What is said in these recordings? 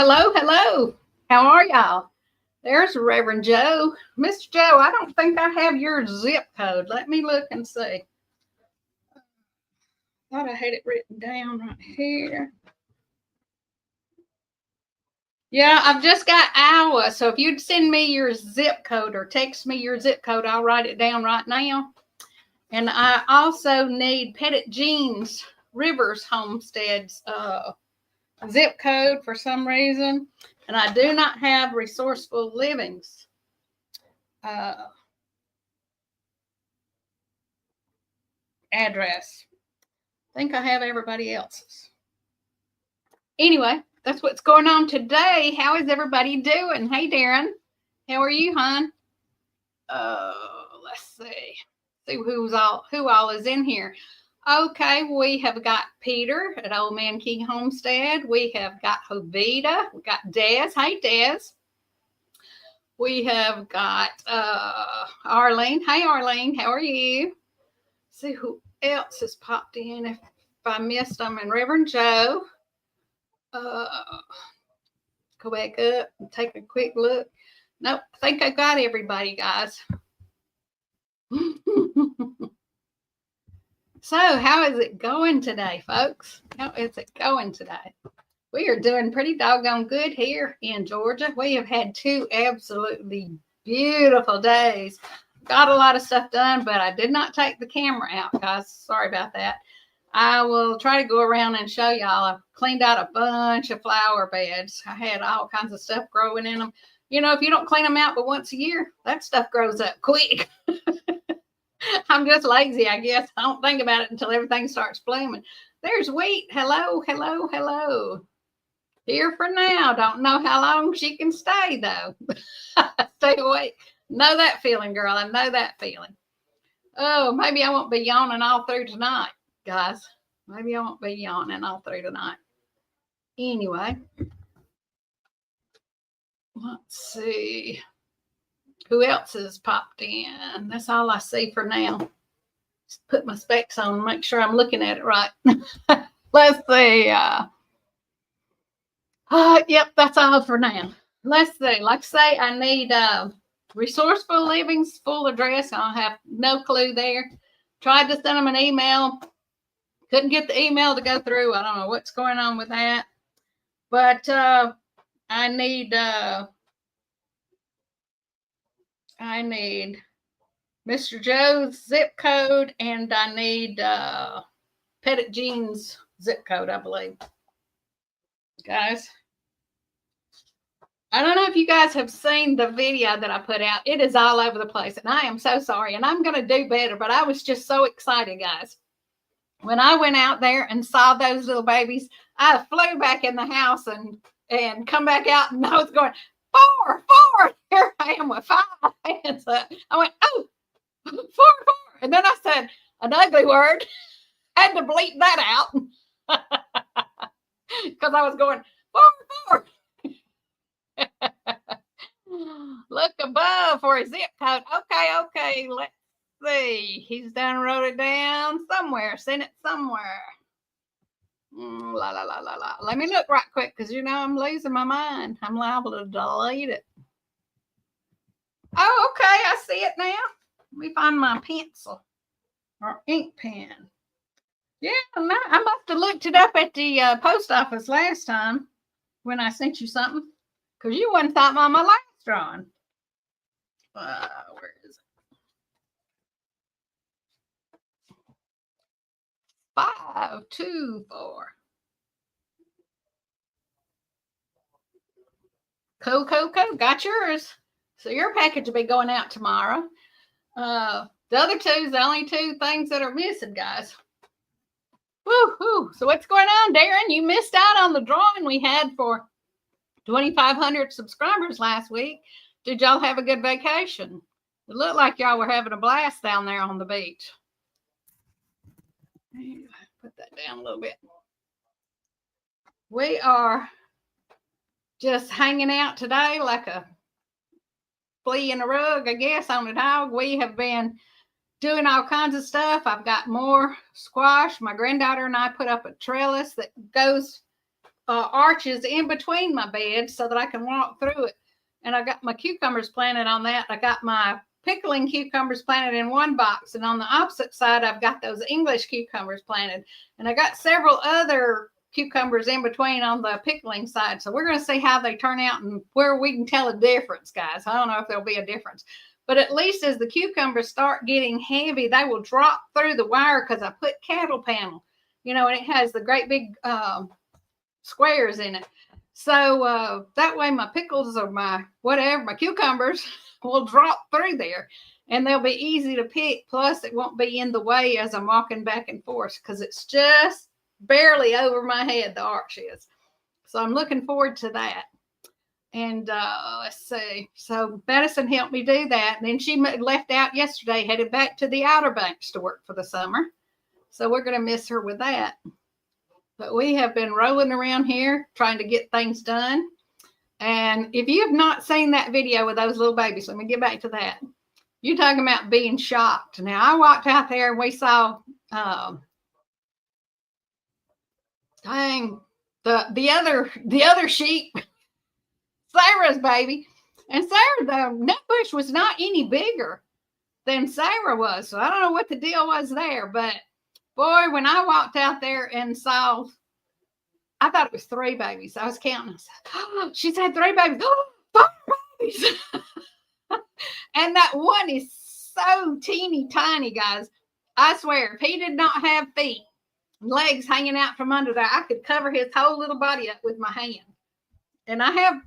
Hello, hello. How are y'all? There's Reverend Joe. Mr. Joe, I don't think I have your zip code. Let me look and see. Thought I had it written down right here. Yeah, I've just got Iowa. So if you'd send me your zip code or text me your zip code, I'll write it down right now. And I also need Pettit Jeans Rivers Homestead's zip code for some reason. And I do not have Resourceful Living's address. I think I have everybody else's. Anyway, that's what's going on today. How is everybody doing? Hey, Darren. How are you, hon? Let's see who all is in here. Okay, we have got Peter at Old Man King Homestead. We have got Jovita. We got Des. Hey, Des. We have got Arlene. Hey, Arlene. How are you? See who else has popped in. If I missed them, and Reverend Joe. Go back up and take a quick look. Nope, I think I got everybody, guys. So, how is it going today, folks? How is it going today? We are doing pretty doggone good here in Georgia. We have had 2 absolutely beautiful days. Got a lot of stuff done, but I did not take the camera out, guys. Sorry about that. I will try to go around and show y'all. I've cleaned out a bunch of flower beds. I had all kinds of stuff growing in them. You know, if you don't clean them out but once a year, that stuff grows up quick. I'm just lazy, I guess. I don't think about it until everything starts blooming. There's Wheat. Hello, hello, hello. Here for now. Don't know how long she can stay, though. Stay awake. Know that feeling, girl. I know that feeling. Oh, maybe I won't be yawning all through tonight, guys. Maybe I won't be yawning all through tonight. Anyway, let's see. Who else has popped in? That's all I see for now. Just put my specs on and make sure I'm looking at it right. Let's see. Yep, that's all for now. Let's see. Like I say, I need Resourceful Living's full address. I have no clue there. Tried to send them an email. Couldn't get the email to go through. I don't know what's going on with that. But I need Mr. Joe's zip code, and I need Pettit Jeans zip code, I believe. Guys, I don't know if you guys have seen the video that I put out. It is all over the place, and I am so sorry, and I'm going to do better, but I was just so excited, guys. When I went out there and saw those little babies, I flew back in the house and come back out, and I was going, 4. Here I am with 5 hands up. I went, oh, 4. And then I said an ugly word. Had to bleep that out. Because I was going, 4. Look above for a zip code. Okay. Let's see. He's done wrote it down somewhere. Sent it somewhere. La. Let me look right quick because, you know, I'm losing my mind. I'm liable to delete it. Oh, okay. I see it now. Let me find my pencil or ink pen. Yeah, I must have looked it up at the post office last time when I sent you something because you wouldn't thought on my last drawing. Where is it? 524. Cool. Got yours. So your package will be going out tomorrow. The other 2 is the only 2 things that are missing, guys. Woo-hoo. So what's going on, Darren? You missed out on the drawing we had for 2,500 subscribers last week. Did y'all have a good vacation? It looked like y'all were having a blast down there on the beach. Put that down a little bit. We are just hanging out today like a flea in a rug, I guess, on a dog. We have been doing all kinds of stuff. I've got more squash. My granddaughter and I put up a trellis that goes arches in between my beds so that I can walk through it. And I got my cucumbers planted on that. I got my pickling cucumbers planted in one box, and on the opposite side I've got those English cucumbers planted, and I got several other cucumbers in between on the pickling side. So we're going to see how they turn out and where we can tell a difference, guys. I don't know if there'll be a difference, but at least as the cucumbers start getting heavy, they will drop through the wire because I put cattle panel, you know, and it has the great big squares in it. So that way my pickles or my whatever, my cucumbers will drop through there and they'll be easy to pick. Plus it won't be in the way as I'm walking back and forth because it's just barely over my head, the arch is. So I'm looking forward to that. And let's see. So Madison helped me do that. And then she left out yesterday, headed back to the Outer Banks to work for the summer. So we're going to miss her with that. But we have been rolling around here trying to get things done. And if you have not seen that video with those little babies, let me get back to that. You're talking about being shocked. Now, I walked out there and we saw, dang, the other sheep, Sarah's baby. And Sarah, the nut bush was not any bigger than Sarah was. So I don't know what the deal was there. But boy, when I walked out there and saw, I thought it was 3 babies. I was counting. I said, oh, she's had 3 babies. Oh, 4 babies. And that one is so teeny tiny, guys. I swear, if he did not have feet, legs hanging out from under there, I could cover his whole little body up with my hand. And I have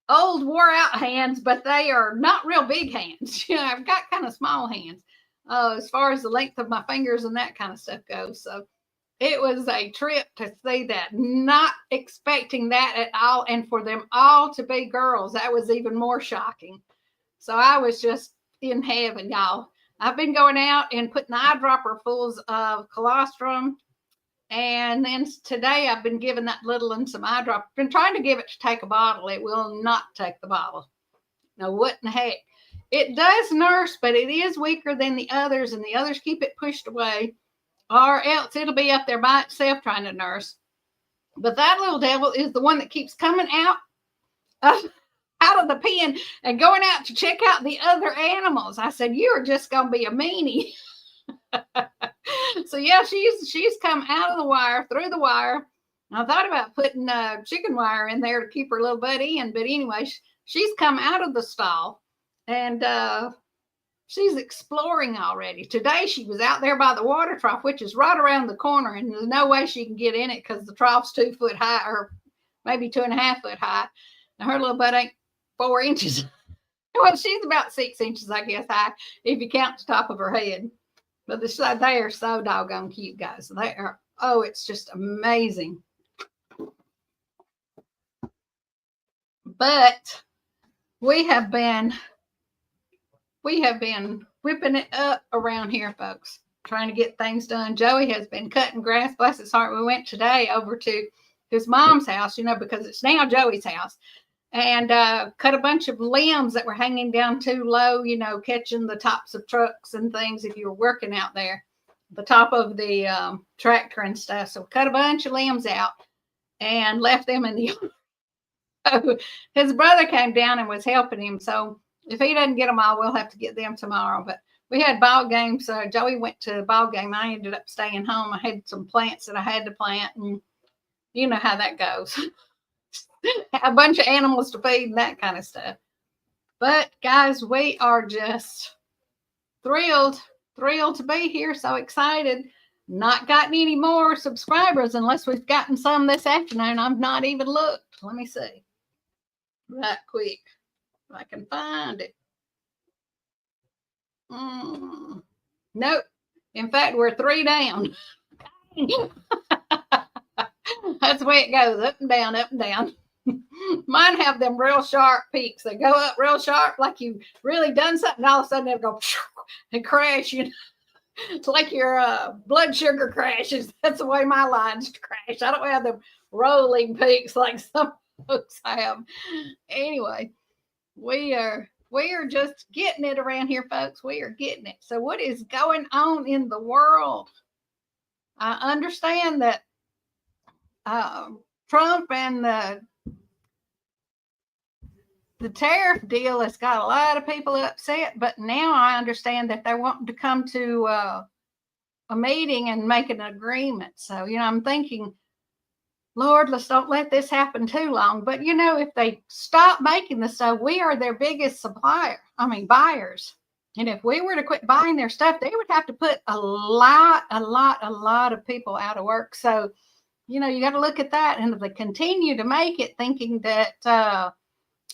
old, wore out hands, but they are not real big hands. You know, I've got kind of small hands as far as the length of my fingers and that kind of stuff goes. So it was a trip to see that, not expecting that at all. And for them all to be girls, that was even more shocking. So I was just in heaven, y'all. I've been going out and putting eyedropper fulls of colostrum. And then today I've been giving that little one some eyedropper. Been trying to give it to take a bottle. It will not take the bottle. Now, what in the heck? It does nurse, but it is weaker than the others, and the others keep it pushed away, or else it'll be up there by itself trying to nurse. But that little devil is the one that keeps coming out of the pen and going out to check out the other animals. I said, you're just going to be a meanie. So yeah, she's come out of the wire, through the wire. I thought about putting chicken wire in there to keep her little butt in, but anyway, she's come out of the stall and she's exploring already. Today she was out there by the water trough, which is right around the corner, and there's no way she can get in it because the trough's 2 foot high, or maybe 2.5 foot high. And her little butt ain't 4 inches. Well, she's about 6 inches, I guess, high if you count the top of her head. But they are so doggone cute, guys. They are, oh, it's just amazing. But we have been whipping it up around here, folks, trying to get things done. Joey has been cutting grass. Bless his heart. We went today over to his mom's house, you know, because it's now Joey's house, and cut a bunch of limbs that were hanging down too low, you know, catching the tops of trucks and things if you were working out there, the top of the tractor and stuff. So cut a bunch of limbs out and left them in the yard. So his brother came down and was helping him. So if he doesn't get them all, we'll have to get them tomorrow. But we had ball games. So Joey went to the ball game. I ended up staying home. I had some plants that I had to plant, and you know how that goes. A bunch of animals to feed and that kind of stuff. But guys, we are just thrilled to be here. So excited. Not gotten any more subscribers unless we've gotten some this afternoon. I've not even looked. Let me see right quick if I can find it. Nope. In fact, we're 3 down. That's the way it goes, up and down, up and down. Mine have them real sharp peaks. They go up real sharp like you really done something. All of a sudden they'll go and crash. You know? It's like your blood sugar crashes. That's the way my lines crash. I don't have them rolling peaks like some folks have. Anyway, we are just getting it around here, folks. We are getting it. So what is going on in the world? I understand that Trump and the tariff deal has got a lot of people upset, but now I understand that they're wanting to come to a meeting and make an agreement. So, I'm thinking, Lord, let's don't let this happen too long. But, if they stop making the stuff, we are their biggest buyers. And if we were to quit buying their stuff, they would have to put a lot of people out of work. So, you got to look at that. And if they continue to make it thinking that,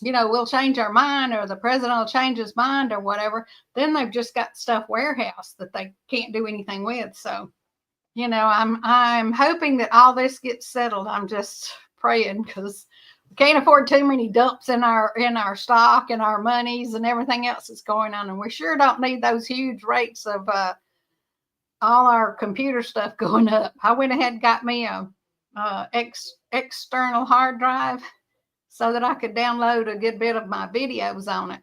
we'll change our mind or the president will change his mind or whatever, then they've just got stuff warehouse that they can't do anything with. So, I'm hoping that all this gets settled. I'm just praying because we can't afford too many dumps in our stock and our monies and everything else that's going on. And we sure don't need those huge rates of all our computer stuff going up. I went ahead and got me a external hard drive so that I could download a good bit of my videos on it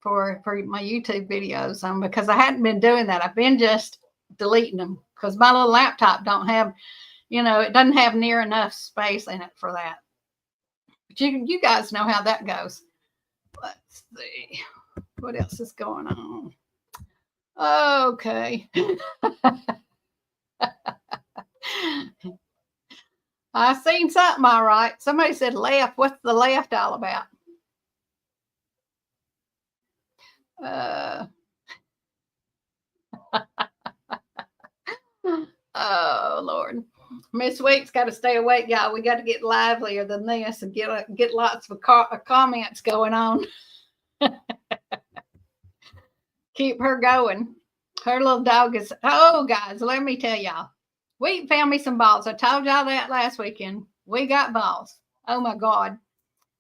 for my YouTube videos because I hadn't been doing that. I've been just deleting them because my little laptop don't have, it doesn't have near enough space in it for that. But you guys know how that goes. Let's see what else is going on. Okay. I seen something all right. Somebody said left. What's the left all about? Oh Lord, Miss Weeks got to stay awake, y'all. We got to get livelier than this and get lots of comments going on. Keep her going. Her little dog is. Oh, guys, let me tell y'all. We found me some balls. I told y'all that last weekend. We got balls. Oh my God.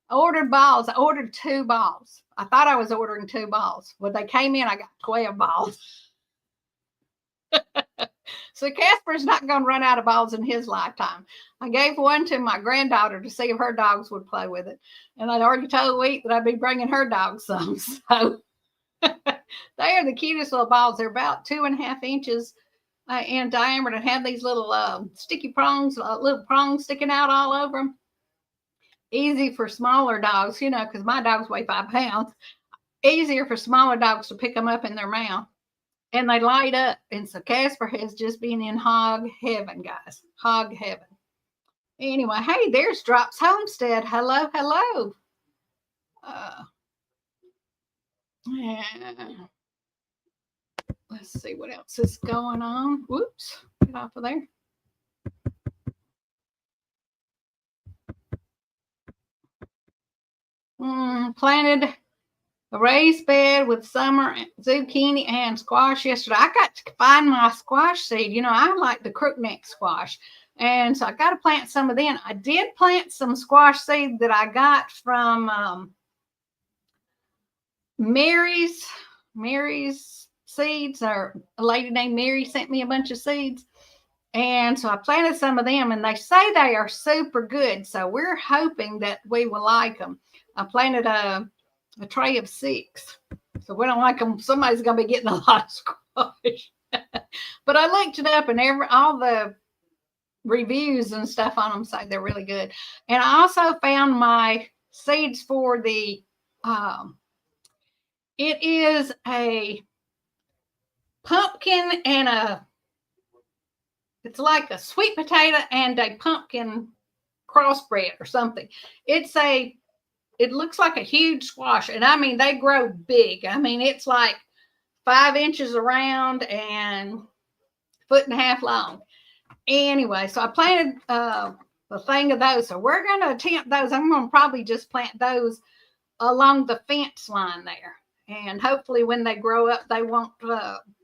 I ordered balls. I ordered 2 balls. I thought I was ordering 2 balls. When they came in, I got 12 balls. So Casper's not going to run out of balls in his lifetime. I gave one to my granddaughter to see if her dogs would play with it. And I'd already told Wheat that I'd be bringing her dogs some. So they are the cutest little balls. They're about 2.5 inches in diameter and have these little sticky prongs, little prongs sticking out all over them. Easy for smaller dogs, because my dogs weigh 5 pounds. Easier for smaller dogs to pick them up in their mouth. And they light up. And so Casper has just been in hog heaven, guys. Hog heaven. Anyway, hey, there's Drops Homestead. Hello, hello. Yeah. Let's see what else is going on. Whoops. Get off of there. Planted a raised bed with summer zucchini and squash yesterday. I got to find my squash seed. I like the crookneck squash. And so I got to plant some of them. I did plant some squash seed that I got from Mary's seeds, or a lady named Mary sent me a bunch of seeds. And so I planted some of them, and they say they are super good. So we're hoping that we will like them. I planted a tray of 6. So we don't like them. Somebody's going to be getting a lot of squash. But I looked it up, and all the reviews and stuff on them say they're really good. And I also found my seeds for the, it is a pumpkin and it's like a sweet potato and a pumpkin crossbred or something. It looks like a huge squash. And I mean, they grow big. I mean, it's like 5 inches around and 1.5 feet long. Anyway, so I planted a thing of those. So we're going to attempt those. I'm going to probably just plant those along the fence line there. And hopefully when they grow up, they won't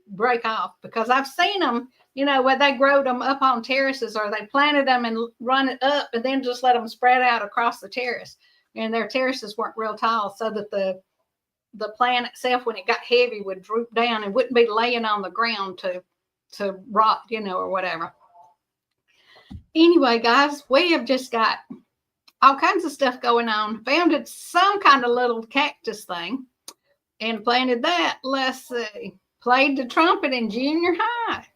break off, because I've seen them, where they growed them up on terraces, or they planted them and run it up and then just let them spread out across the terrace. And their terraces weren't real tall, so that the plant itself, when it got heavy, would droop down and wouldn't be laying on the ground to rot, or whatever. Anyway, guys, we have just got all kinds of stuff going on. Found some kind of little cactus thing and planted that. Let's see. Played the trumpet in junior high.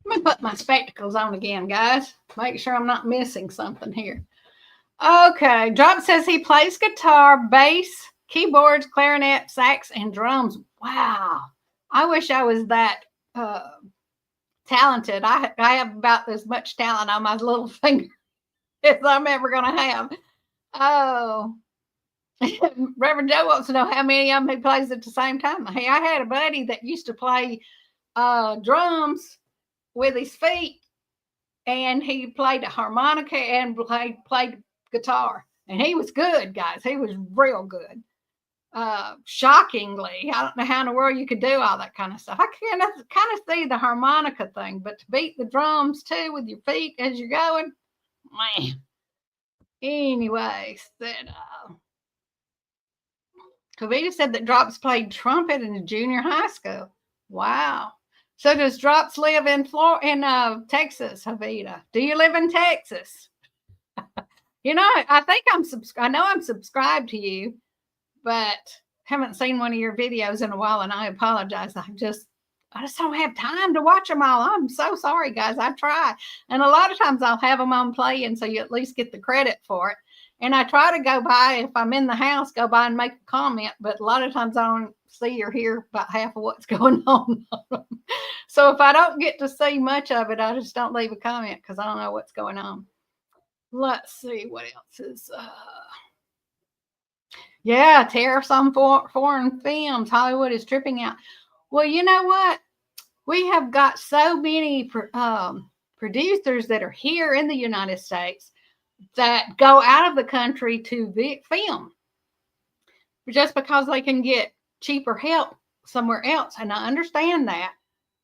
Let me put my spectacles on again, guys. Make sure I'm not missing something here. Okay, Drop says he plays guitar, bass, keyboards, clarinet, sax, and drums. Wow. I wish I was that talented. I have about as much talent on my little finger as I'm ever going to have. Oh, Reverend Joe wants to know how many of them he plays at the same time. Hey, I had a buddy that used to play drums with his feet, and he played a harmonica and played guitar. And he was good, guys. He was real good. Shockingly, I don't know how in the world you could do all that kind of stuff. I can kind of see the harmonica thing, but to beat the drums too with your feet as you're going, man. Anyways, that Kavita said that Drops played trumpet in junior high school. Wow. So does Drops live in Texas, Kavita? Do you live in Texas? You know, I think I know I'm subscribed to you, but haven't seen one of your videos in a while, and I apologize. I just don't have time to watch them all. I'm so sorry, guys. I try, and a lot of times I'll have them on playing, so you at least get the credit for it. And I try to go by, if I'm in the house, go by and make a comment, but a lot of times I don't see or hear about half of what's going on. So if I don't get to see much of it, I just don't leave a comment because I don't know what's going on. Let's see what else is. Yeah, tariffs on foreign films. Hollywood is tripping out. Well, you know what? We have got so many producers that are here in the United States that go out of the country to film just because they can get cheaper help somewhere else. And I understand that.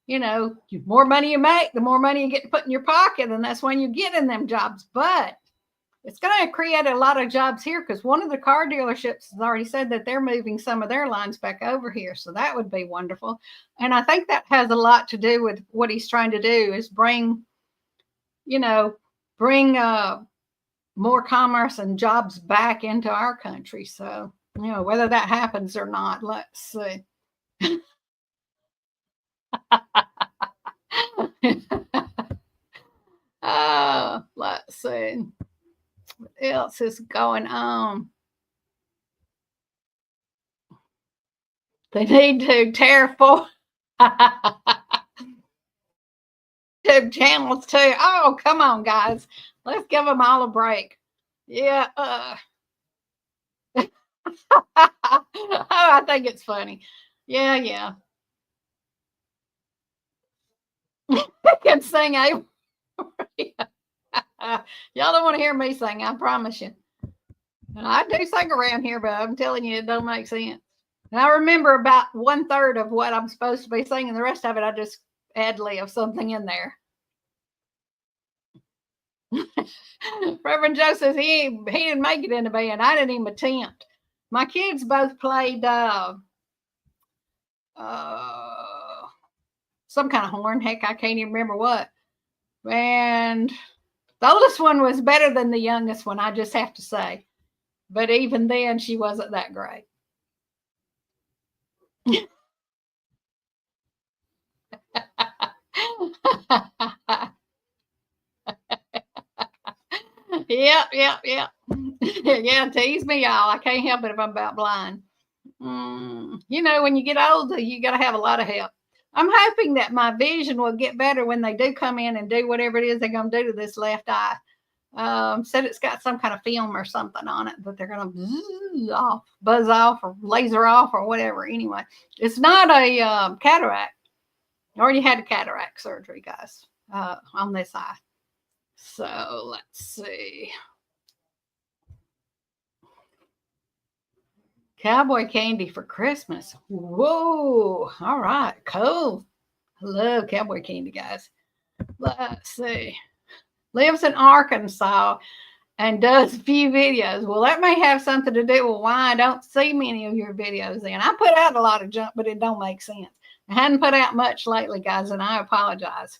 You know, the more money you make, the more money you get to put in your pocket, and that's when you get in them jobs. But it's going to create a lot of jobs here because one of the car dealerships has already said that they're moving some of their lines back over here. So that would be wonderful. And I think that has a lot to do with what he's trying to do is bring more commerce and jobs back into our country. So, whether that happens or not, let's see. Let's see. What else is going on? They need to terraform YouTube channels too. Oh, come on, guys. Let's give them all a break. Yeah. Oh, I think it's funny. Yeah, yeah. I can sing. Y'all don't want to hear me sing, I promise you. I do sing around here, but I'm telling you, it don't make sense. And I remember about 1/3 of what I'm supposed to be singing. The rest of it, I just ad-lib something in there. Reverend Joe says he didn't make it in the band. I didn't even attempt. My kids both played some kind of horn. Heck, I can't even remember what. And the oldest one was better than the youngest one, I just have to say. But even then, she wasn't that great. Yep. Yeah, tease me, y'all. I can't help it if I'm about blind. When you get older, you got to have a lot of help. I'm hoping that my vision will get better when they do come in and do whatever it is they're going to do to this left eye. Said it's got some kind of film or something on it that they're going to buzz off or laser off or whatever. Anyway, it's not a cataract. I already had a cataract surgery, guys, on this eye. So let's see. Cowboy candy for Christmas. Whoa. All right. Cool. I love cowboy candy, guys. Let's see. Lives in Arkansas and does a few videos. Well, that may have something to do with why I don't see many of your videos then. I put out a lot of junk, but it don't make sense. I hadn't put out much lately, guys, and I apologize.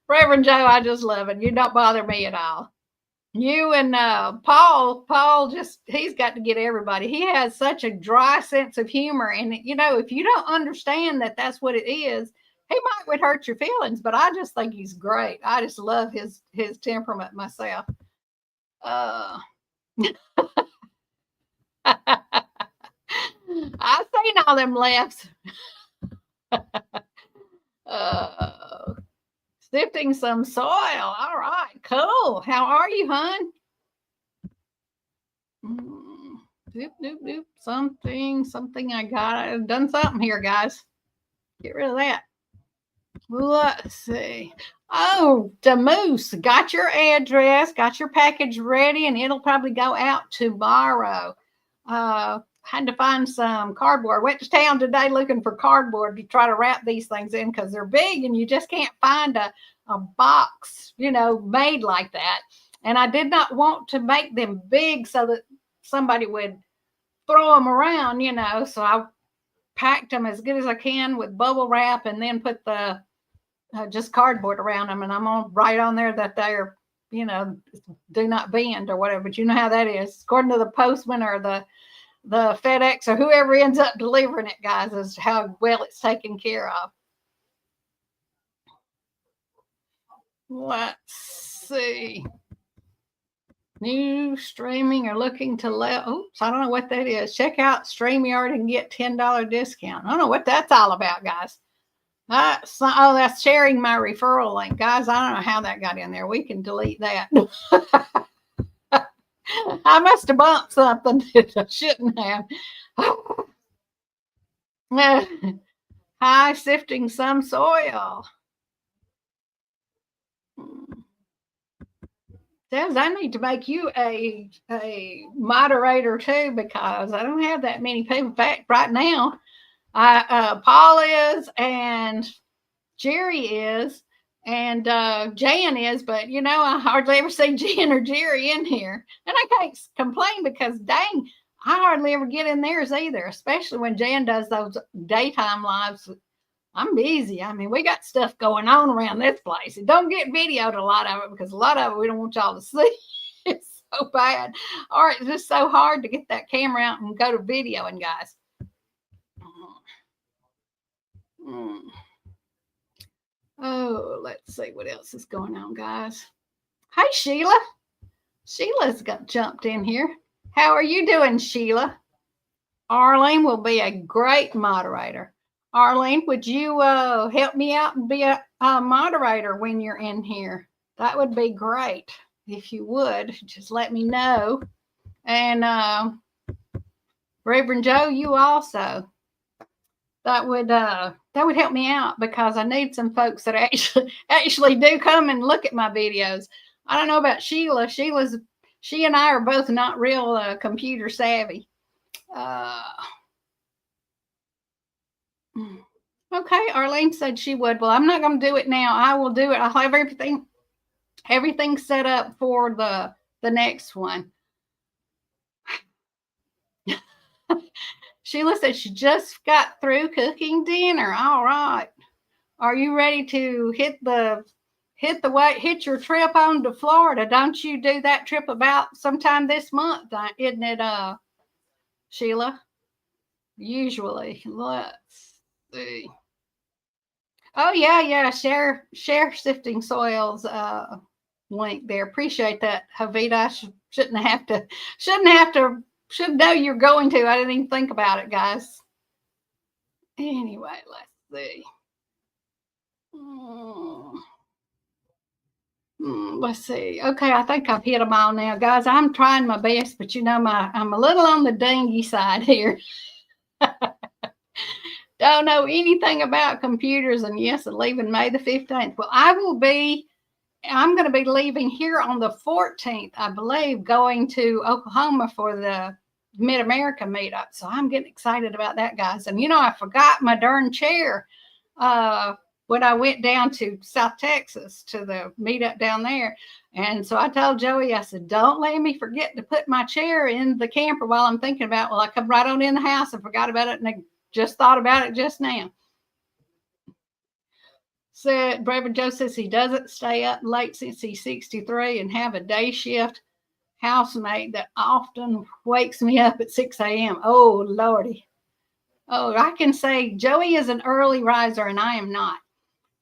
Reverend Joe, I just love it. You don't bother me at all. You and Paul just, he's got to get everybody. He has such a dry sense of humor. And, you know, if you don't understand that that's what it is, he might would hurt your feelings, but I just think he's great. I just love his temperament myself. Uh, I've seen all them lefts. uh, Sifting some soil. All right, cool. How are you, hon? Doop, doop, doop. Something I got. I've done something here, guys. Get rid of that. Let's see. Oh, the moose. Got your address, got your package ready, and it'll probably go out tomorrow. Had to find some cardboard. Went to town today looking for cardboard to try to wrap these things in because they're big and you just can't find a box, you know, made like that. And I did not want to make them big so that somebody would throw them around, you know. So I packed them as good as I can with bubble wrap and then put the just cardboard around them. And I'm going to write on there that they're, you know, do not bend or whatever. But you know how that is. According to the postman or the FedEx or whoever ends up delivering it, guys, is how well it's taken care of. Let's see. New streaming or looking to oops, I don't know what that is. Check out StreamYard and get $10 discount. I don't know what that's all about, guys. That's sharing my referral link. Guys, I don't know how that got in there. We can delete that. I must have bumped something that I shouldn't have. Hi, sifting some soil. Says I need to make you a moderator too because I don't have that many people. In fact, right now, Paul is and Jerry is and Jan is, but you know I hardly ever see Jan or Jerry in here, and I can't complain because dang, I hardly ever get in theirs either. Especially when Jan does those daytime lives. I'm busy. I mean, we got stuff going on around this place. It don't get videoed a lot of it because a lot of it we don't want y'all to see. It's so bad. Or it's just so hard to get that camera out and go to videoing, guys. Oh, let's see what else is going on, guys. Hi, Sheila. Sheila's got jumped in here. How are you doing, Sheila? Arlene will be a great moderator. Arlene, would you help me out and be a moderator when you're in here? That would be great. If you would, just let me know. And Reverend Joe, you also. That would help me out because I need some folks that actually do come and look at my videos. I don't know about Sheila. She and I are both not real computer savvy. Okay, Arlene said she would. Well, I'm not going to do it now. I will do it. I'll have everything set up for the next one. Sheila said she just got through cooking dinner. All right. Are you ready to hit your trip on to Florida? Don't you do that trip about sometime this month, isn't it, Sheila? Usually. Let's see. Oh yeah. Share sifting soils link there. Appreciate that, Havita. I should know you're going to. I didn't even think about it, guys. Anyway, let's see. Let's see. Okay, I think I've hit them all now, guys. I'm trying my best, but you know I'm a little on the dingy side here. Don't know anything about computers, and yes, I'm leaving May the 15th. Well, I'm going to be leaving here on the 14th, I believe, going to Oklahoma for the Mid-America meetup. So I'm getting excited about that, guys. And, you know, I forgot my darn chair when I went down to South Texas to the meetup down there. And so I told Joey, I said, don't let me forget to put my chair in the camper while I'm thinking about, well, I come right on in the house and forgot about it. And I just thought about it just now. Said Reverend Joe says he doesn't stay up late since he's 63 and have a day shift housemate that often wakes me up at 6 a.m. Oh, Lordy. Oh, I can say Joey is an early riser and I am not.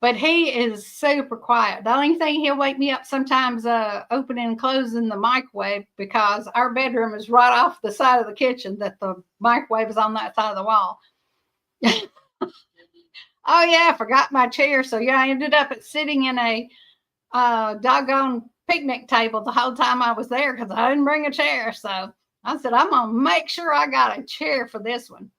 But he is super quiet. The only thing he'll wake me up sometimes opening and closing the microwave because our bedroom is right off the side of the kitchen that the microwave is on that side of the wall. Oh, yeah, I forgot my chair. So, yeah, I ended up sitting in a doggone picnic table the whole time I was there because I didn't bring a chair. So I said, I'm going to make sure I got a chair for this one.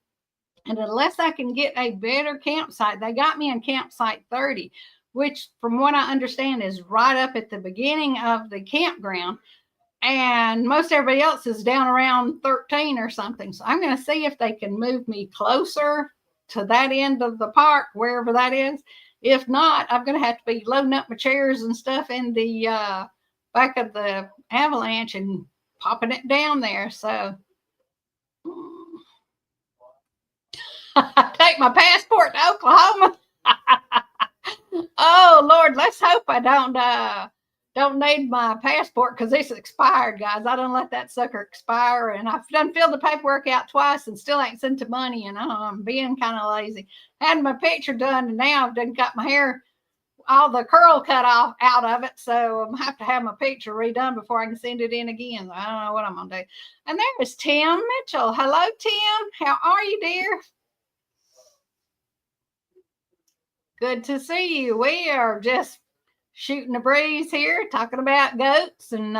And unless I can get a better campsite, they got me in campsite 30, which from what I understand is right up at the beginning of the campground. And most everybody else is down around 13 or something. So I'm going to see if they can move me closer to that end of the park, wherever that is. If not, I'm going to have to be loading up my chairs and stuff in the back of the Avalanche and popping it down there. So take my passport to Oklahoma. Oh Lord, let's hope I don't need my passport because it's expired, guys. I don't let that sucker expire, and I've done filled the paperwork out twice and still ain't sent the money. And I'm being kind of lazy. Had my picture done, and now I've done got my hair, all the curl cut off out of it. So I'm have to have my picture redone before I can send it in again. I don't know what I'm gonna do. And there is Tim Mitchell. Hello, Tim. How are you, dear? Good to see you. We are just shooting a breeze here, talking about goats and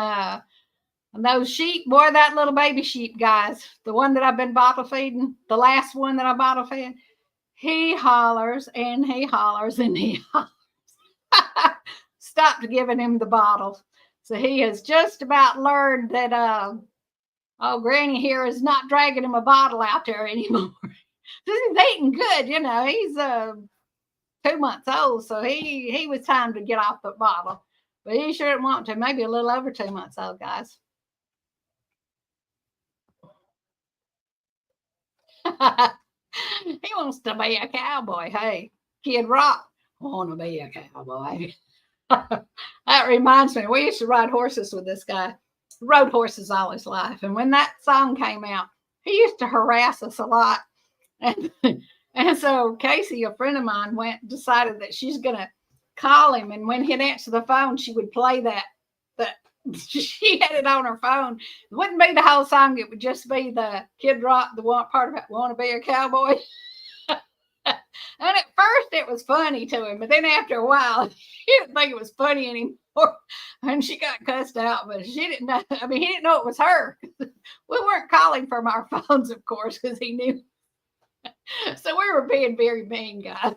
those sheep. Boy, that little baby sheep, guys, the one that I've been bottle feeding, the last one that I bottle fed, he hollers and he hollers and he hollers. Stopped giving him the bottles. So he has just about learned that, Granny here is not dragging him a bottle out there anymore. He's eating good, you know. He's 2 months old, so he was time to get off the bottle. But he sure didn't want to. Maybe a little over 2 months old, guys. He wants to be a cowboy. Hey, Kid Rock, want to be a cowboy. That reminds me, we used to ride horses with this guy. Rode horses all his life. And when that song came out, he used to harass us a lot. And so Casey, a friend of mine, decided that she's going to call him. And when he'd answer the phone, she would play that she had it on her phone. It wouldn't be the whole song. It would just be the Kid Rock, the one part about want to be a cowboy. And at first it was funny to him, but then after a while, he didn't think it was funny anymore. And she got cussed out, but she didn't know. I mean, he didn't know it was her. We weren't calling from our phones, of course, because he knew. So we were being very mean, guys.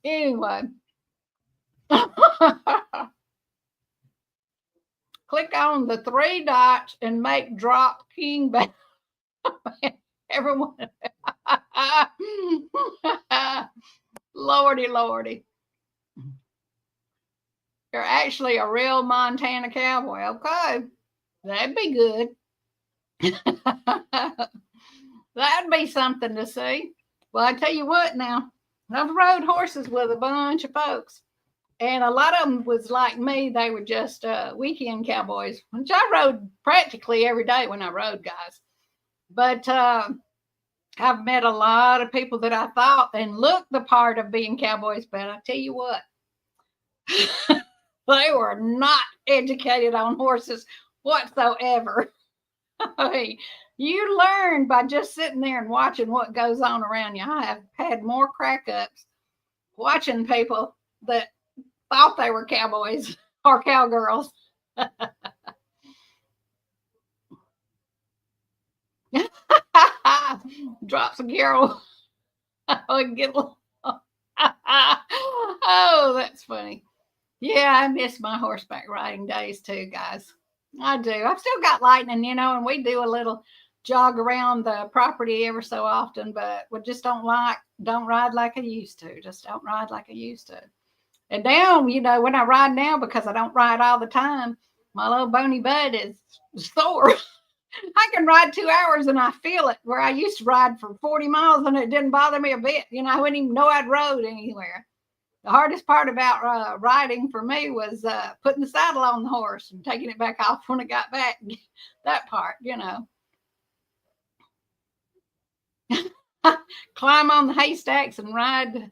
Anyway. Click on the 3 dots and make drop king back. Everyone. Lordy, Lordy. You're actually a real Montana cowboy. Okay. That'd be good. That'd be something to see. Well, I tell you what now, I've rode horses with a bunch of folks. And a lot of them was like me. They were just weekend cowboys, which I rode practically every day when I rode, guys. But I've met a lot of people that I thought and looked the part of being cowboys. But I tell you what, they were not educated on horses whatsoever. You learn by just sitting there and watching what goes on around you. I have had more crack ups watching people that thought they were cowboys or cowgirls. Drops a girl. Oh, that's funny. Yeah, I miss my horseback riding days too, guys. I do. I've still got lightning, and we do a little jog around the property ever so often, but we just don't ride like I used to. Just don't ride like I used to. And now, when I ride now, because I don't ride all the time, my little bony butt is sore. I can ride 2 hours and I feel it, where I used to ride for 40 miles and it didn't bother me a bit. You know, I wouldn't even know I'd rode anywhere. The hardest part about riding for me was putting the saddle on the horse and taking it back off when it got back. That part, you know. Climb on the haystacks and ride,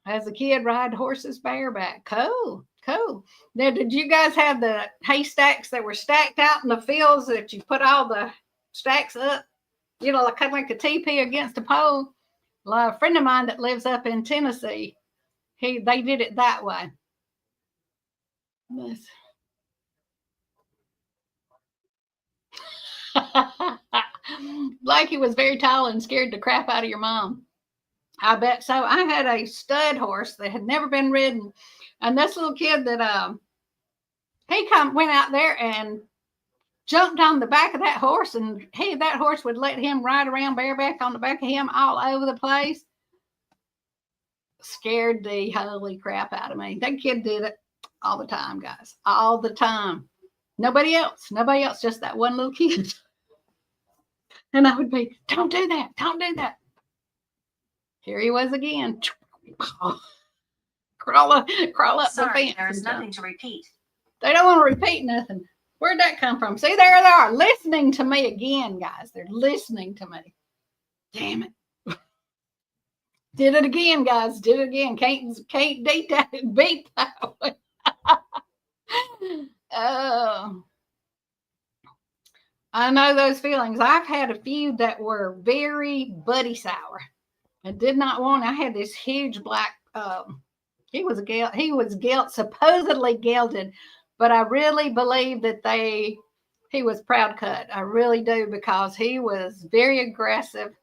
as a kid, ride horses bareback. Cool, cool. Now, did you guys have the haystacks that were stacked out in the fields that you put all the stacks up, you know, like kind of like a teepee against a pole? Well, a friend of mine that lives up in Tennessee, they did it that way. Yes. Blakey was very tall and scared the crap out of your mom. I bet so. I had a stud horse that had never been ridden, and this little kid that he went out there and jumped on the back of that horse, and that horse would let him ride around bareback on the back of him all over the place. Scared the holy crap out of me. That kid did it all the time, guys, all the time. Nobody else, just that one little kid. And I would be, don't do that, don't do that. Here he was again. Crawl up the fence. There's nothing to repeat. They don't want to repeat nothing. Where'd that come from? See, there they are, listening to me again, guys. They're listening to me. Damn it. Did it again, guys. Did it again. Can't beat that one. Oh. I know those feelings. I've had a few that were very buddy sour. I did not want. I had this huge black. He was supposedly gelded, but I really believe that he was proud cut. I really do, because he was very aggressive,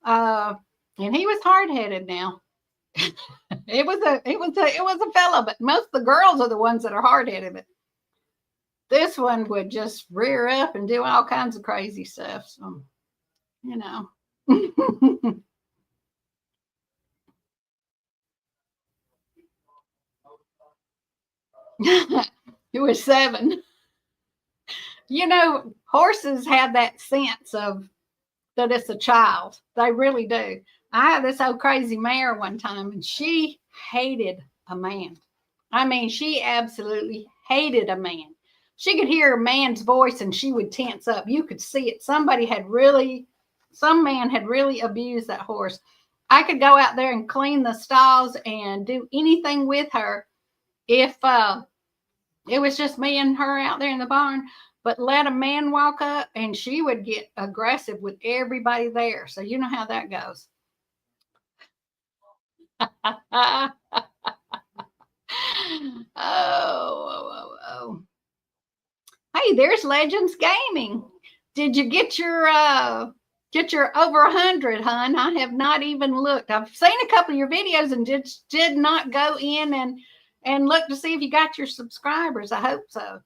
and he was hard headed. Now, it was a fella, but most of the girls are the ones that are hard headed. But this one would just rear up and do all kinds of crazy stuff. So, you know. It was 7. You know, horses have that sense of that it's a child. They really do. I had this old crazy mare one time, and she hated a man. I mean, she absolutely hated a man. She could hear a man's voice and she would tense up. You could see it. Some man had really abused that horse. I could go out there and clean the stalls and do anything with her if it was just me and her out there in the barn. But let a man walk up and she would get aggressive with everybody there. So you know how that goes. Oh. Hey, there's Legends Gaming. Did you get your over 100, hon? I have not even looked. I've seen a couple of your videos and just did not go in and look to see if you got your subscribers. I hope so.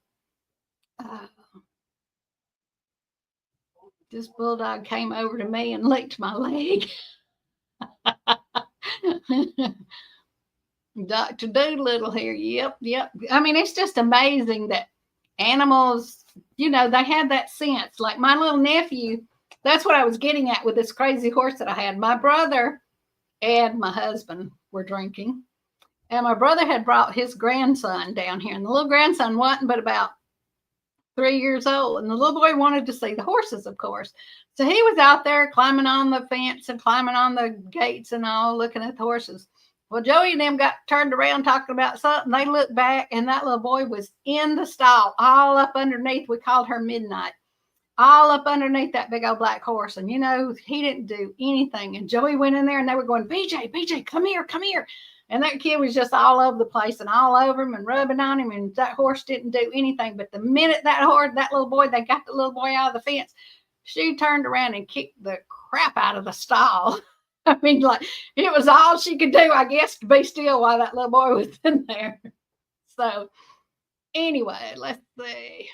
This bulldog came over to me and licked my leg. Dr. Doolittle here. Yep. I mean, it's just amazing that animals, you know, they have that sense. Like my little nephew, that's what I was getting at with this crazy horse that I had. My brother and my husband were drinking, and my brother had brought his grandson down here, and the little grandson wasn't but about 3 years old, and the little boy wanted to see the horses, of course. So he was out there climbing on the fence and climbing on the gates and all, looking at the horses. Well, Joey and them got turned around talking about something. They looked back, and that little boy was in the stall, all up underneath. We called her Midnight, all up underneath that big old black horse. And, you know, he didn't do anything. And Joey went in there, and they were going, BJ, come here. And that kid was just all over the place and all over him and rubbing on him. And that horse didn't do anything. But the minute that little boy, they got the little boy out of the fence, she turned around and kicked the crap out of the stall. I mean, like, it was all she could do, I guess, to be still while that little boy was in there. So, anyway, let's see.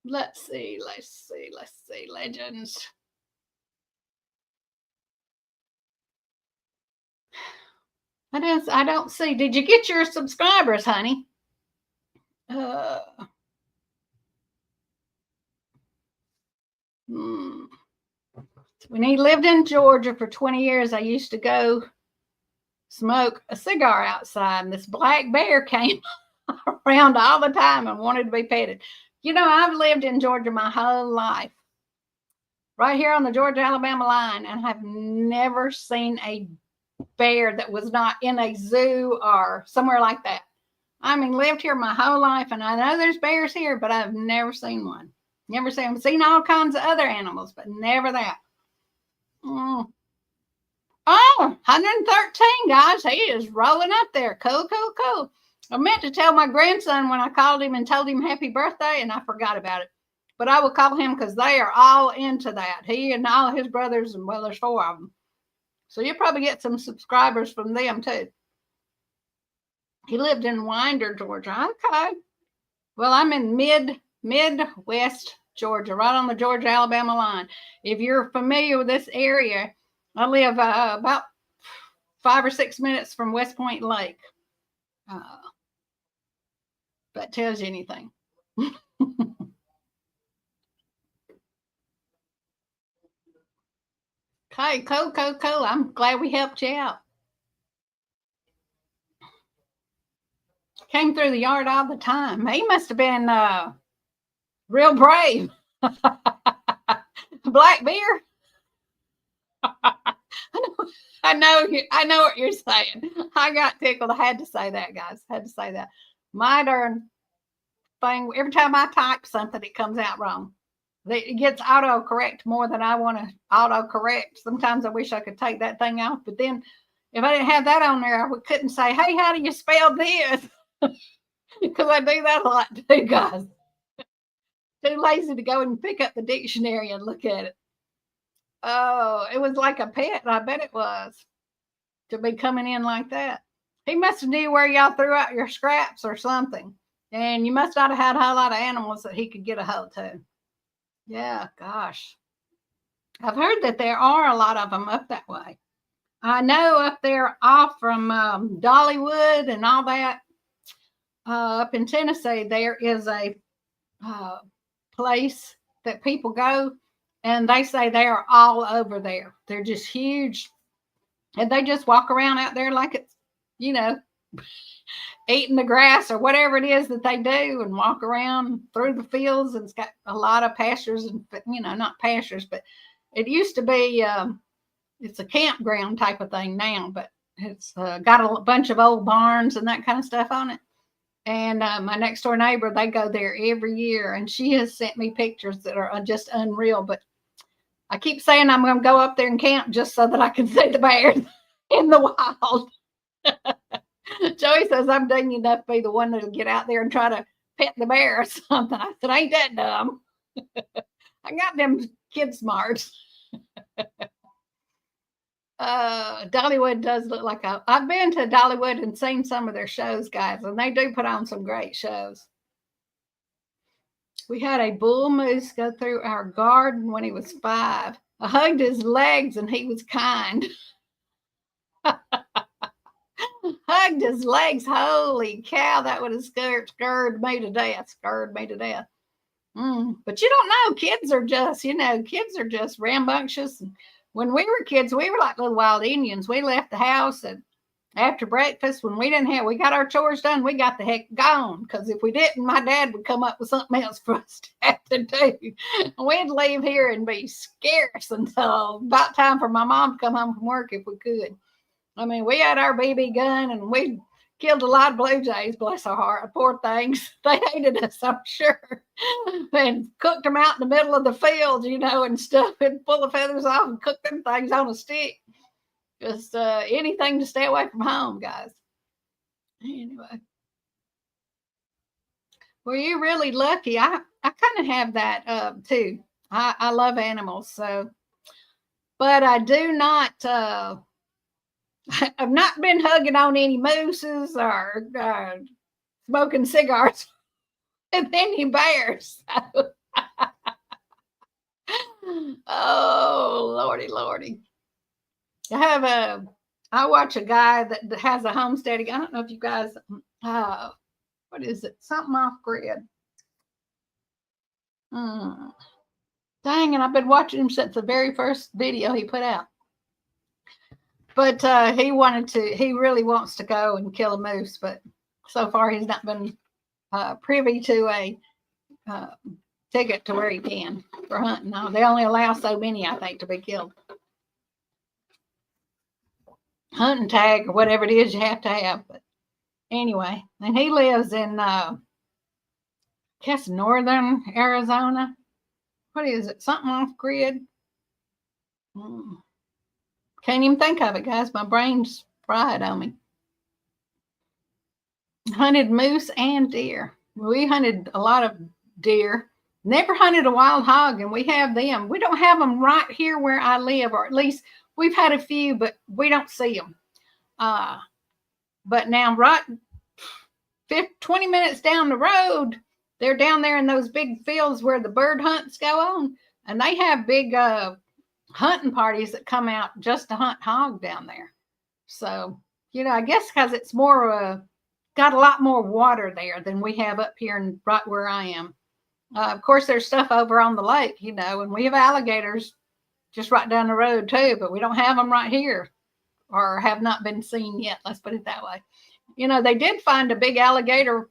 Legends. I don't see. Did you get your subscribers, honey? When he lived in Georgia for 20 years, I used to go smoke a cigar outside, and this black bear came around all the time and wanted to be petted. You know, I've lived in Georgia my whole life, right here on the Georgia-Alabama line, and have never seen a bear that was not in a zoo or somewhere like that. I mean, lived here my whole life, and I know there's bears here, but I've never seen one. Never seen them. Seen all kinds of other animals, but never that. Oh, 113, guys. He is rolling up there. Cool, cool, cool. I meant to tell my grandson when I called him and told him happy birthday, and I forgot about it. But I will call him because they are all into that. He and all his brothers, and well, there's 4 of them. So you'll probably get some subscribers from them too. He lived in Winder, Georgia. Okay. Well, I'm in Midwest Georgia, right on the Georgia-Alabama line. If you're familiar with this area, I live about 5 or 6 minutes from West Point Lake. That tells you anything. Okay, cool. I'm glad we helped you out. Came through the yard all the time. He must have been real brave. Black bear. I know what you're saying. I got tickled. I had to say that, guys. I had to say that. My darn thing, every time I type something, it comes out wrong. It gets autocorrect more than I want to autocorrect. Sometimes I wish I could take that thing off, but then if I didn't have that on there, I couldn't say, hey, how do you spell this? Because I do that a lot too, guys. Too lazy to go and pick up the dictionary and look at it. Oh, it was like a pet. I bet it was, to be coming in like that. He must have knew where y'all threw out your scraps or something. And you must not have had a whole lot of animals that he could get a hold to. Yeah, gosh. I've heard that there are a lot of them up that way. I know up there off from Dollywood and all that, up in Tennessee, there is a place that people go, and they say they are all over there. They're just huge, and they just walk around out there like it's, you know, eating the grass or whatever it is that they do, and walk around through the fields. And it's got a lot of pastures, and, you know, not pastures, but it used to be, it's a campground type of thing now, but it's got a bunch of old barns and that kind of stuff on it. And my next door neighbor, they go there every year, and she has sent me pictures that are just unreal. But I keep saying I'm going to go up there and camp just so that I can see the bears in the wild. Joey says I'm dang enough to be the one that'll get out there and try to pet the bear or something. I said, ain't that dumb? I got them kid smarts. Dollywood does look like I've been to Dollywood and seen some of their shows, guys, and they do put on some great shows. We had a bull moose go through our garden when he was 5. I hugged his legs and he was kind. Hugged his legs. Holy cow, that would have scared me to death. But you don't know. Kids are just rambunctious. When we were kids, we were like little wild Indians. We left the house, and after breakfast, when we got our chores done, we got the heck gone. Because if we didn't, my dad would come up with something else for us to have to do. We'd leave here and be scarce until about time for my mom to come home from work if we could. I mean, we had our BB gun, and we killed a lot of blue jays, bless our heart. Poor things. They hated us, I'm sure. And cooked them out in the middle of the field, and stuff, and pull the feathers off and cook them things on a stick. Just anything to stay away from home, guys. Anyway. Well, you're really lucky. I kind of have that too. I love animals, so. But I do not... I've not been hugging on any mooses or smoking cigars with any bears. Oh, Lordy. I watch a guy that has a homestead. I don't know if you guys, what is it? Something off grid. Dang dang, and I've been watching him since the very first video he put out. But he really wants to go and kill a moose, but so far he's not been privy to a ticket to where he can for hunting. No, they only allow so many, I think, to be killed. Hunting tag or whatever it is you have to have. But anyway, and he lives in, I guess, northern Arizona. What is it? Something off grid? Can't even think of it, guys. My brain's fried on me. Hunted moose and deer. We hunted a lot of deer. Never hunted a wild hog, and we have them. We don't have them right here where I live, or at least we've had a few, but we don't see them. But now, right 20 minutes down the road, they're down there in those big fields where the bird hunts go on, and they have big hunting parties that come out just to hunt hog down there. So, I guess because it's more got a lot more water there than we have up here and right where I am. Of course, there's stuff over on the lake, and we have alligators just right down the road too, but we don't have them right here, or have not been seen yet. Let's put it that way. They did find a big alligator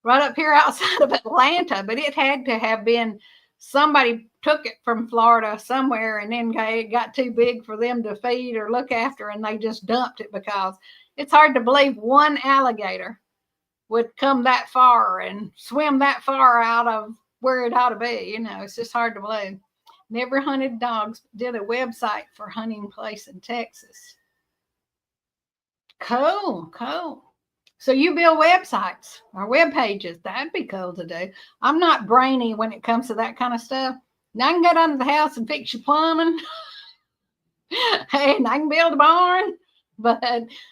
right up here outside of Atlanta, but it had to have been somebody took it from Florida somewhere, and then it got too big for them to feed or look after, and they just dumped it, because it's hard to believe one alligator would come that far and swim that far out of where it ought to be. It's just hard to believe. Never hunted dogs. Did a website for hunting place in Texas. Cool. So you build websites or web pages. That'd be cool to do. I'm not brainy when it comes to that kind of stuff. Now I can get under the house and fix your plumbing. And I can build a barn. But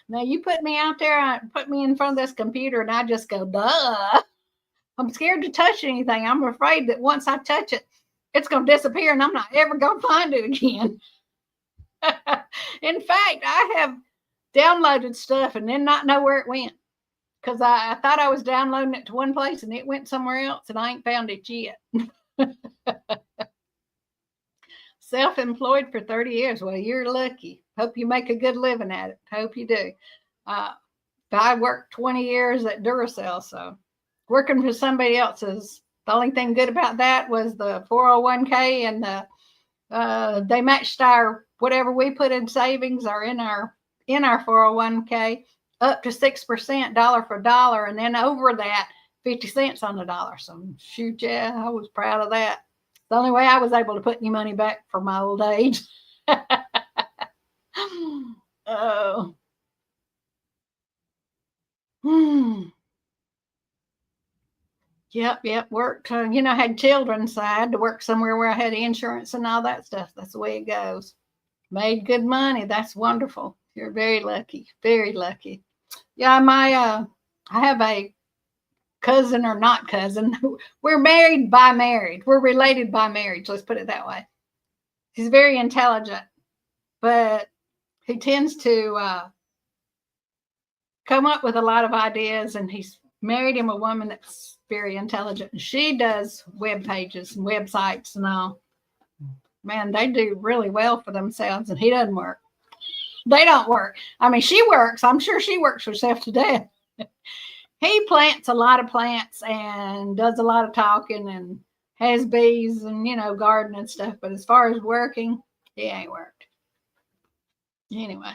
now you put me out there, put me in front of this computer, and I just go, duh. I'm scared to touch anything. I'm afraid that once I touch it, it's going to disappear, and I'm not ever going to find it again. In fact, I have downloaded stuff and then not know where it went, because I thought I was downloading it to one place and it went somewhere else, and I ain't found it yet. Self-employed for 30 years. Well, you're lucky. Hope you make a good living at it. Hope you do. I worked 20 years at Duracell, so working for somebody else's. The only thing good about that was the 401k, and they matched our whatever we put in savings or in our 401k up to 6% dollar for dollar, and then over that 50 cents on the dollar. So shoot, yeah, I was proud of that. The only way I was able to put any money back for my old age. Oh. Yep. Worked, had children, so I had to work somewhere where I had insurance and all that stuff. That's the way it goes. Made good money. That's wonderful. You're very lucky. Very lucky. Yeah, I have a cousin, or not cousin. We're married by marriage. We're related by marriage. Let's put it that way. He's very intelligent, but he tends to come up with a lot of ideas, and he's married him a woman that's very intelligent, and she does web pages and websites and all. Man, they do really well for themselves, and he doesn't work. They don't work. I mean, she works. I'm sure she works herself to death. He plants a lot of plants and does a lot of talking and has bees and, garden and stuff. But as far as working, he ain't worked. Anyway,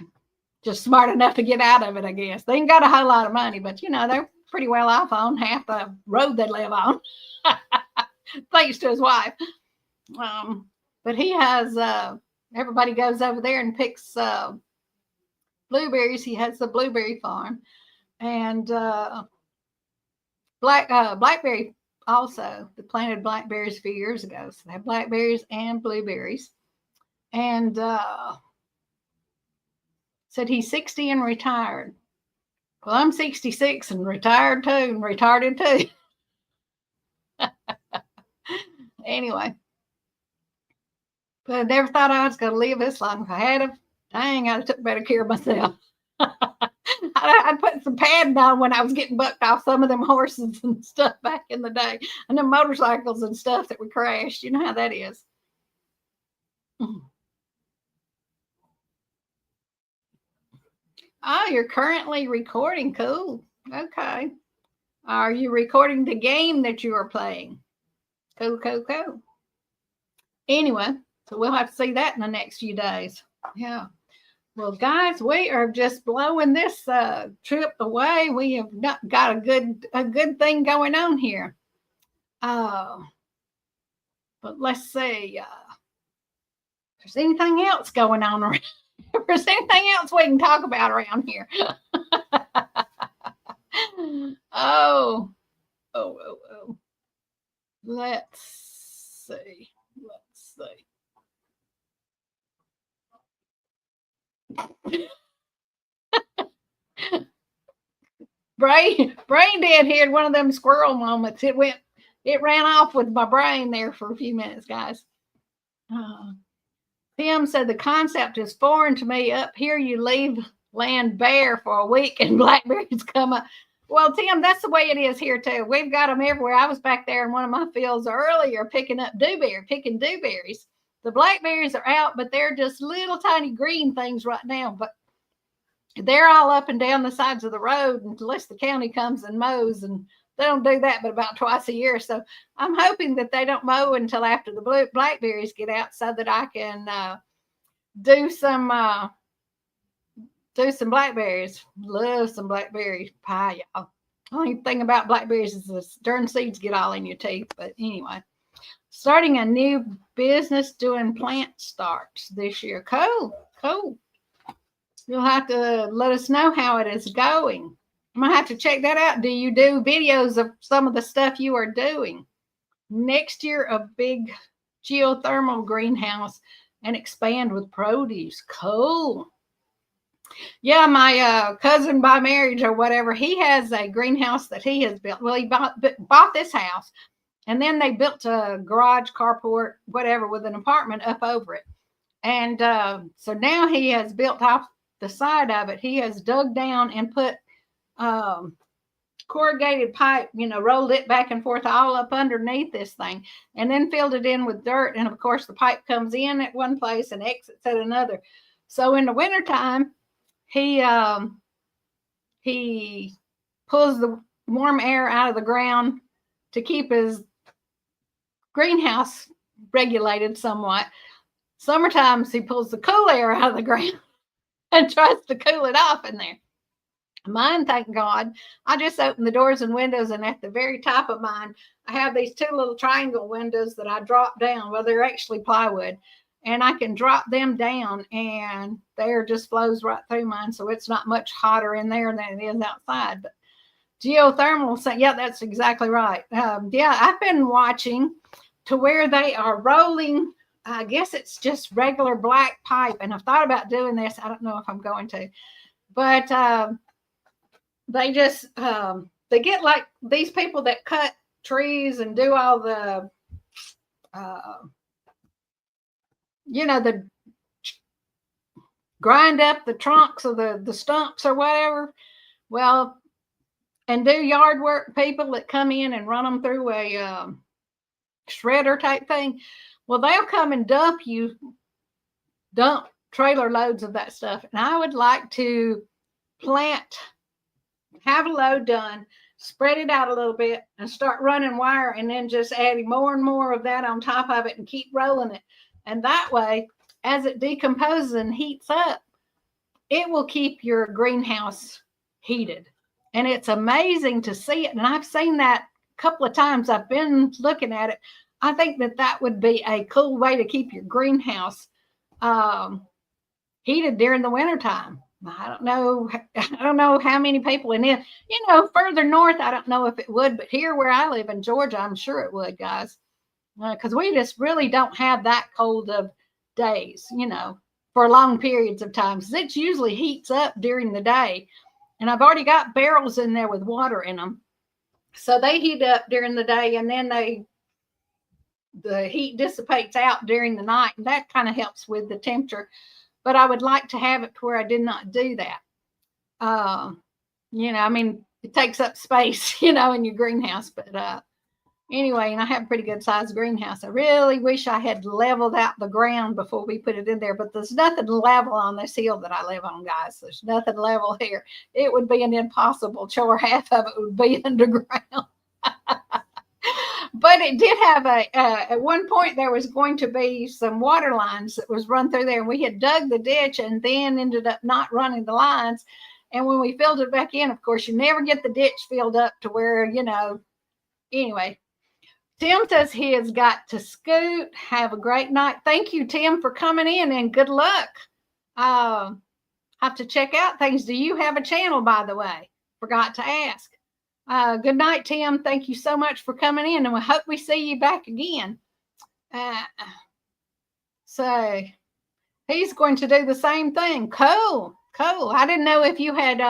just smart enough to get out of it, I guess. They ain't got a whole lot of money, but, they're pretty well off on half the road they live on. Thanks to his wife. But he has, everybody goes over there and picks blueberries. He has the blueberry farm. And blackberry also. They planted blackberries a few years ago. So they have blackberries and blueberries. And said he's 60 and retired. Well, I'm 66 and retired too, and retarded too. Anyway. But I never thought I was going to live this long. If I had, dang, I took better care of myself. I I put some padding on when I was getting bucked off some of them horses and stuff back in the day, and them motorcycles and stuff that we crashed. You know how that is. Oh, you're currently recording. Cool. Okay. Are you recording the game that you are playing? Cool, cool, cool. Anyway, so we'll have to see that in the next few days. Yeah. Well, guys, we are just blowing this trip away. We have not got a good thing going on here. But let's see. If there's anything else going on around, if there's anything else we can talk about around here. Oh. Let's see. Brain dead here had one of them squirrel moments. It ran off with my brain there for a few minutes, guys. Tim said the concept is foreign to me. Up here, you leave land bare for a week and blackberries come up. Well, Tim, that's the way it is here too. We've got them everywhere. I was back there in one of my fields earlier picking dewberries. The blackberries are out, but they're just little tiny green things right now. But they're all up and down the sides of the road unless the county comes and mows, and they don't do that but about twice a year. So I'm hoping that they don't mow until after the blackberries get out so that I can do some blackberries. Love some blackberry pie, y'all. Only thing about blackberries is the darn seeds get all in your teeth. But anyway, starting a new business doing plant starts this year. Cool. You'll have to let us know how it is going. I'm going to have to check that out. Do you do videos of some of the stuff you are doing? Next year, a big geothermal greenhouse and expand with produce. Cool. Yeah, my cousin by marriage or whatever, he has a greenhouse that he has built. Well, he bought this house, and then they built a garage, carport, whatever, with an apartment up over it. And so now he has built off the side of it. He has dug down and put corrugated pipe, rolled it back and forth all up underneath this thing, and then filled it in with dirt. And of course, the pipe comes in at one place and exits at another. So in the wintertime, he pulls the warm air out of the ground to keep his greenhouse regulated somewhat. Summertimes he pulls the cool air out of the ground and tries to cool it off in there. Mine, thank God, I just opened the doors and windows, and at the very top of mine, I have these two little triangle windows that I drop down. Well, they're actually plywood, and I can drop them down, and the air just flows right through mine, so it's not much hotter in there than it is outside. But geothermal, yeah, that's exactly right. Yeah, I've been watching to where they are rolling. I guess it's just regular black pipe, and I've thought about doing this. I don't know if I'm going to, but they just they get like these people that cut trees and do all the the grind up the trunks or the stumps or whatever. Well, and do yard work, people that come in and run them through a shredder type thing. Well, they'll come and dump trailer loads of that stuff. And I would like to have a load done, spread it out a little bit, and start running wire, and then just adding more and more of that on top of it and keep rolling it. And that way, as it decomposes and heats up, it will keep your greenhouse heated. And it's amazing to see it. And I've seen that a couple of times. I've been looking at it. I think that would be a cool way to keep your greenhouse heated during the wintertime. I don't know how many people in it, further north, I don't know if it would, but here where I live in Georgia, I'm sure it would, guys, because we just really don't have that cold of days, for long periods of time. So it usually heats up during the day, and I've already got barrels in there with water in them. So they heat up during the day, and then the heat dissipates out during the night, and that kind of helps with the temperature. But I would like to have it to where I did not do that. You know, I mean, it takes up space, you know, in your greenhouse. But anyway, and I have a pretty good sized greenhouse. I really wish I had leveled out the ground before we put it in there, but there's nothing level on this hill that I live on, guys. There's nothing level here. It would be an impossible chore. Half of it would be underground. But it did have at one point there was going to be some water lines that was run through there. And we had dug the ditch and then ended up not running the lines. And when we filled it back in, of course, you never get the ditch filled up to where, you know, anyway. Tim says he has got to scoot. Have a great night. Thank you, Tim, for coming in, and good luck. Have to check out things. Do you have a channel, by the way? Forgot to ask. Good night, Tim. Thank you so much for coming in, and we hope we see you back again. So he's going to do the same thing. Cool. I didn't know if you had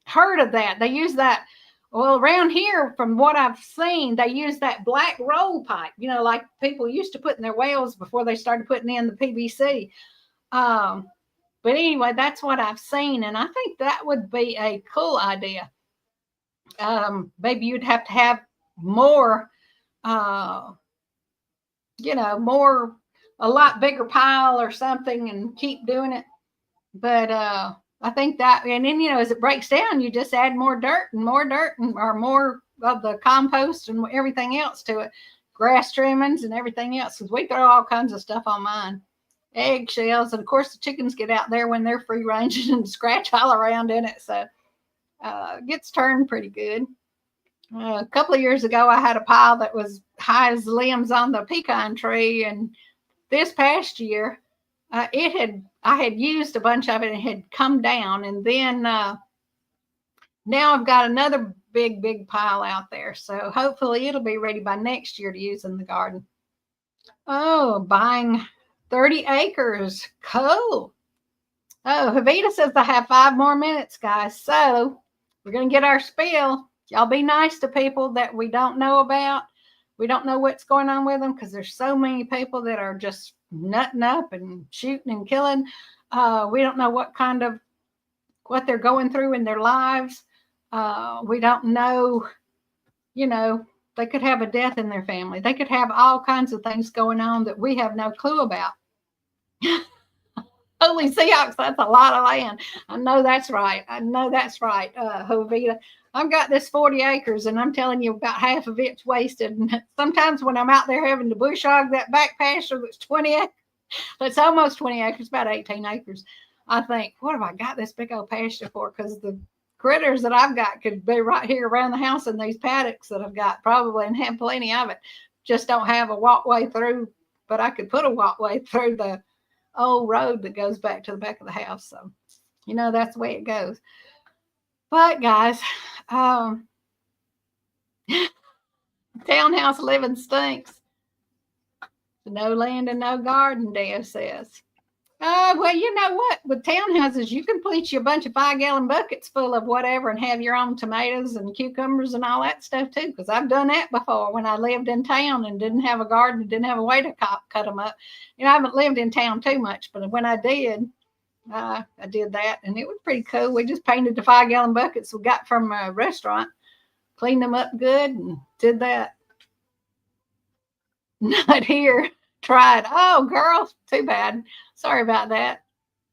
heard of that. They use that. Well, around here, from what I've seen, they use that black roll pipe, you know, like people used to put in their wells before they started putting in the PVC. But anyway, that's what I've seen, and I think that would be a cool idea. Maybe you'd have to have more, you know, a lot bigger pile or something and keep doing it. But I think that, and then, you know, as it breaks down, you just add more dirt or more of the compost and everything else to it, grass trimmings and everything else, because we throw all kinds of stuff on mine. Eggshells, and of course the chickens get out there when they're free ranging and scratch all around in it, so it gets turned pretty good. A couple of years ago, I had a pile that was high as limbs on the pecan tree, and this past year, I had used a bunch of it and had come down, and then now I've got another big pile out there. So hopefully it'll be ready by next year to use in the garden. Oh, buying 30 acres. Cool. Oh, Javita says I have 5 more minutes, guys. So we're going to get our spiel. Y'all be nice to people that we don't know about. We don't know what's going on with them, because there's so many people that are just nutting up and shooting and killing. We don't know what they're going through in their lives. We don't know, you know, they could have a death in their family. They could have all kinds of things going on that we have no clue about. Holy Seahawks, that's a lot of land. I know that's right. Jovita. I've got this 40 acres, and I'm telling you, about half of it's wasted. And sometimes when I'm out there having to bush hog that back pasture that's 20 acres, it's almost 20 acres, about 18 acres, I think, what have I got this big old pasture for? Because the critters that I've got could be right here around the house in these paddocks that I've got, probably, and have plenty of it. Just don't have a walkway through, but I could put a walkway through the old road that goes back to the back of the house. So, you know, that's the way it goes. But guys, townhouse living stinks. No land and no garden, Dale says. Well, you know what? With townhouses, you can bleach you a bunch of 5-gallon buckets full of whatever and have your own tomatoes and cucumbers and all that stuff too. Because I've done that before when I lived in town and didn't have a garden, didn't have a way to cut them up. You know, I haven't lived in town too much, but when I did that, and it was pretty cool. We just painted the 5-gallon buckets we got from a restaurant, cleaned them up good, and did that. Not here. Tried. Oh, girl, too bad. Sorry about that.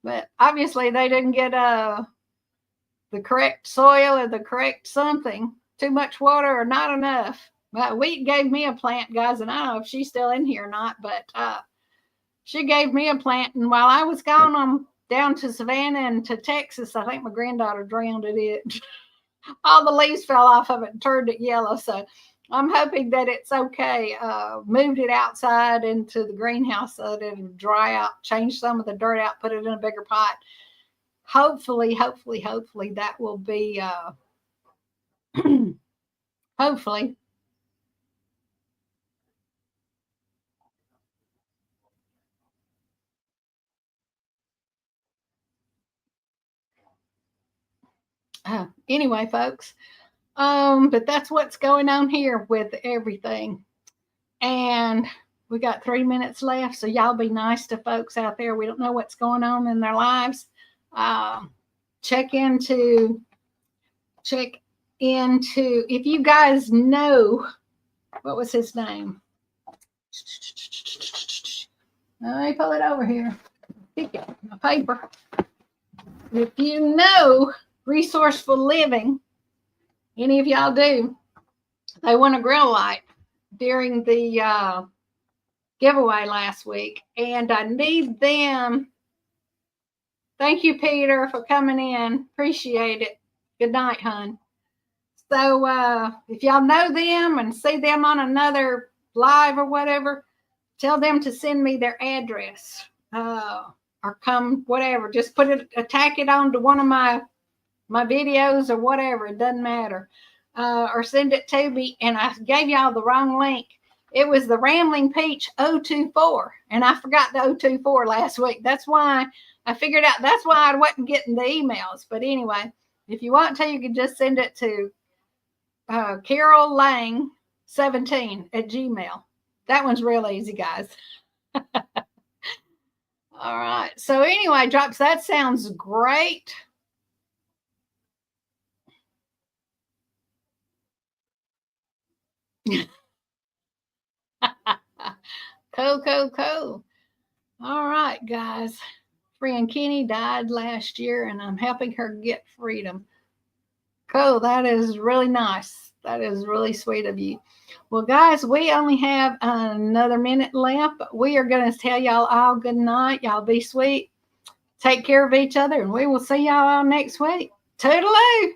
But obviously they didn't get the correct soil or the correct something. Too much water or not enough. But Wheat gave me a plant, guys, and I don't know if she's still in here or not, but she gave me a plant, and while I was gone down to Savannah and to Texas, I think my granddaughter drowned it. All the leaves fell off of it and turned it yellow. So I'm hoping that it's okay. Moved it outside into the greenhouse so that it'll dry out, change some of the dirt out, put it in a bigger pot. Hopefully that will be, hopefully. Anyway, folks, but that's what's going on here with everything. And we got 3 minutes left, so y'all be nice to folks out there. We don't know what's going on in their lives. Check into check into, if you guys know, what was his name? Let me pull it over here. Pick it, my paper. If you know Resourceful Living, any of y'all do, they won a grill light during the giveaway last week, and I need them. Thank you, Peter, for coming in. Appreciate it. Good night, hon. So if y'all know them and see them on another live or whatever, tell them to send me their address. Or come, whatever. Just put it, attack it onto one of my videos or whatever. It doesn't matter. Or send it to me. And I gave y'all the wrong link. It was the Rambling Peach 024. And I forgot the 024 last week. That's why I figured out, that's why I wasn't getting the emails. But anyway, if you want to, you can just send it to Carol Lang 17 at Gmail. That one's real easy, guys. All right. So anyway, drops, that sounds great. Cool. All right, guys. Friend Kenny died last year, and I'm helping her get freedom. Cool. That is really nice. That is really sweet of you. Well, guys, we only have another minute left, but we are going to tell y'all all good night. Y'all be sweet. Take care of each other, and we will see y'all all next week. Toodaloo.